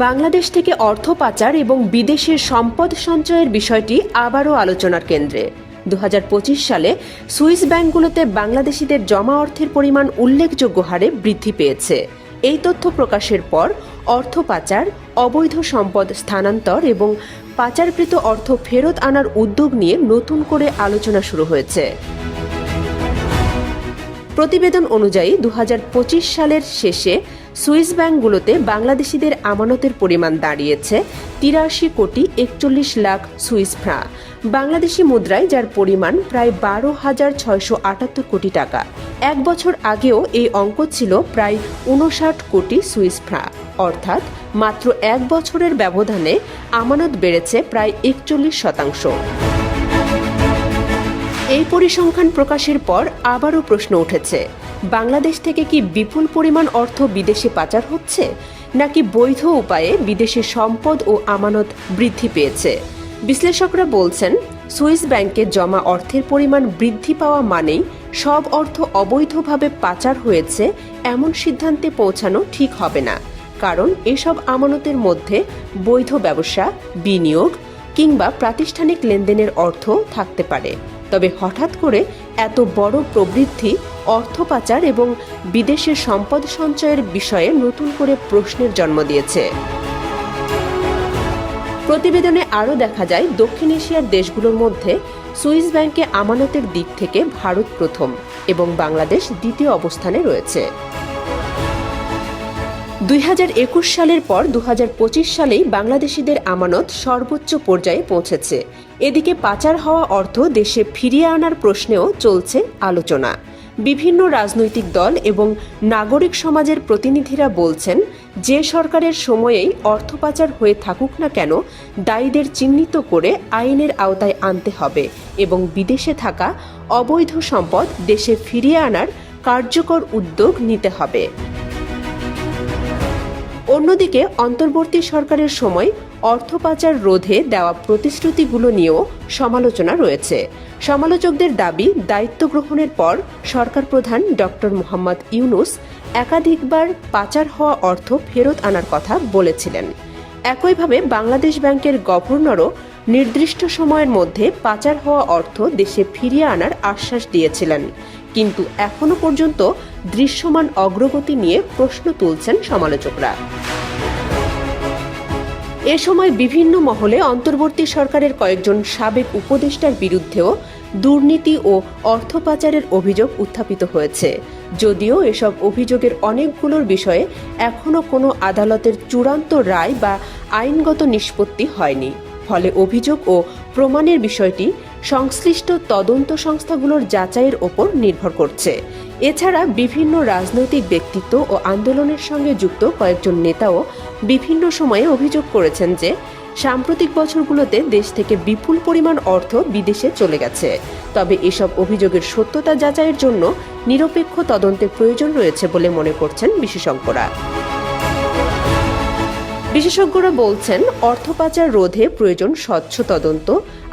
বাংলাদেশ থেকে অর্থ পাচার এবং বিদেশের সম্পদ সঞ্চয়ের বিষয়টি আবারও আলোচনার কেন্দ্রে। 2025 সালে সুইস ব্যাংকগুলোতে বাংলাদেশিদের জমা অর্থের পরিমাণ উল্লেখযোগ্য হারে বৃদ্ধি পেয়েছে। এই তথ্য প্রকাশের পর অর্থ পাচার, অবৈধ সম্পদ স্থানান্তর এবং পাচারকৃত অর্থ ফেরত আনার উদ্যোগ নিয়ে নতুন করে আলোচনা শুরু হয়েছে। প্রতিবেদন অনুযায়ী 2025 সালের শেষে সুইস ব্যাংকগুলোতে বাংলাদেশিদের আমানতের পরিমাণ দাঁড়িয়েছে 83 কোটি 41 লাখ সুইস ফ্রাঁ, বাংলাদেশি মুদ্রায়, যার পরিমাণ প্রায় 12,678 কোটি টাকা। এক বছর আগেও এই অঙ্ক ছিল প্রায় 59 কোটি সুইস ফ্রাঁ, অর্থাৎ মাত্র এক বছরের ব্যবধানে আমানত বেড়েছে প্রায় 41%। এই পরিসংখ্যান প্রকাশের পর আবারও প্রশ্ন উঠেছে, বাংলাদেশ থেকে কি বিপুল পরিমাণ অর্থ বিদেশে পাচার হচ্ছে, নাকি বৈধ উপায়ে বিদেশে সম্পদ ও আমানত বৃদ্ধি পেয়েছে? বিশ্লেষকরা বলছেন, সুইস ব্যাংকে জমা অর্থের পরিমাণ বৃদ্ধি পাওয়া মানেই সব অর্থ অবৈধভাবে পাচার হয়েছে এমন সিদ্ধান্তে পৌঁছানো ঠিক হবে না। কারণ এসব আমানতের মধ্যে বৈধ ব্যবসা, বিনিয়োগ কিংবা প্রাতিষ্ঠানিক লেনদেনের অর্থ থাকতে পারে। তবে হঠাৎ করে এত বড় প্রবৃদ্ধি অর্থ পাচার এবং বিদেশের সম্পদ সঞ্চয়ের বিষয়ে নতুন করে প্রশ্নের জন্ম দিয়েছে। প্রতিবেদনে আরও দেখা যায়, দক্ষিণ এশিয়ার দেশগুলোর মধ্যে সুইস ব্যাংকে আমানতের দিক থেকে ভারত প্রথম এবং বাংলাদেশ দ্বিতীয় অবস্থানে রয়েছে। 2021 সালের পর 2025 সালেই বাংলাদেশিদের আমানত সর্বোচ্চ পর্যায়ে পৌঁছেছে। এদিকে পাচার হওয়া অর্থ দেশে ফিরিয়ে আনার প্রশ্নেও চলছে আলোচনা। বিভিন্ন রাজনৈতিক দল এবং নাগরিক সমাজের প্রতিনিধিরা বলছেন, যে সরকারের সময়েই অর্থ পাচার হয়ে থাকুক না কেন, দায়ীদের চিহ্নিত করে আইনের আওতায় আনতে হবে এবং বিদেশে থাকা অবৈধ সম্পদ দেশে ফিরিয়ে আনার কার্যকর উদ্যোগ নিতে হবে। অন্যদিকে অন্তর্বর্তী সরকারের সময় অর্থ পাচার রোধে দেওয়া প্রতিশ্রুতিগুলো নিয়েও সমালোচনা রয়েছে। সমালোচকদের দাবি, দায়িত্ব গ্রহণের পর সরকার প্রধান ডক্টর মোহাম্মদ ইউনূস একাধিকবার পাচার হওয়া অর্থ ফেরত আনার কথা বলেছিলেন। একইভাবে বাংলাদেশ ব্যাংকের গভর্নরও নির্দিষ্ট সময়ের মধ্যে পাচার হওয়া অর্থ দেশে ফিরিয়ে আনার আশ্বাস দিয়েছিলেন। কিন্তু এখনো পর্যন্ত দৃশ্যমান অগ্রগতি নিয়ে প্রশ্ন তুলছেন সমালোচকরা। এ সময় বিভিন্ন মহলে অন্তর্বর্তী সরকারের কয়েকজন সাবেক উপদেষ্টার বিরুদ্ধেও দুর্নীতি ও অর্থ পাচারের অভিযোগ উত্থাপিত হয়েছে। যদিও এসব অভিযোগের অনেকগুলোর বিষয়ে এখনো কোনো আদালতের চূড়ান্ত রায় বা আইনগত নিষ্পত্তি হয়নি। ফলে অভিযোগ ও প্রমাণের বিষয়টি সংশ্লিষ্ট তদন্ত সংস্থাগুলোর যাচাইয়ের ওপর নির্ভর করছে। এছাড়া বিভিন্ন রাজনৈতিক ব্যক্তিত্ব ও আন্দোলনের সঙ্গে যুক্ত কয়েকজন নেতাও বিভিন্ন সময়ে অভিযোগ করেছেন যে সাম্প্রতিক বছরগুলোতে দেশ থেকে বিপুল পরিমাণ অর্থ বিদেশে চলে গেছে। তবে এসব অভিযোগের সত্যতা যাচাইয়ের জন্য নিরপেক্ষ তদন্তের প্রয়োজন রয়েছে বলে মনে করছেন বিশেষজ্ঞরা। বিশেষজ্ঞরা বলছেন, অর্থ পাচার রোধে প্রয়োজন স্বচ্ছ তদন্ত,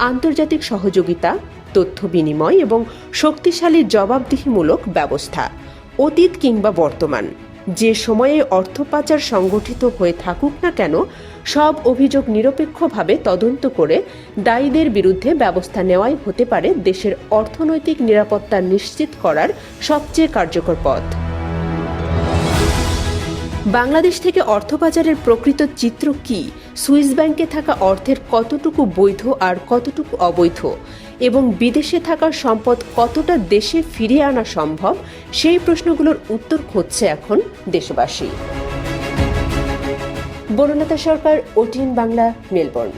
আন্তর্জাতিক সহযোগিতা, তথ্য বিনিময় এবং শক্তিশালী জবাবদিহিমূলক ব্যবস্থা। অতীত কিংবা বর্তমান, যে সময়ে অর্থ পাচার সংগঠিত হয়ে থাকুক না কেন, সব অভিযোগ নিরপেক্ষভাবে তদন্ত করে দায়ীদের বিরুদ্ধে ব্যবস্থা নেওয়াই হতে পারে দেশের অর্থনৈতিক নিরাপত্তা নিশ্চিত করার সবচেয়ে কার্যকর পথ। বাংলাদেশ থেকে অর্থ পাচারের প্রকৃত চিত্র কি? সুইস ব্যাংকে থাকা অর্থের কতটুকু বৈধ আর কতটুকু অবৈধ, এবং বিদেশে থাকা সম্পদ কতটা দেশে ফিরিয়ে আনা সম্ভব, সেই প্রশ্নগুলোর উত্তর খুঁজছে এখন দেশবাসী। বনলতা সরকার, OTN বাংলা, মেলবোর্ন।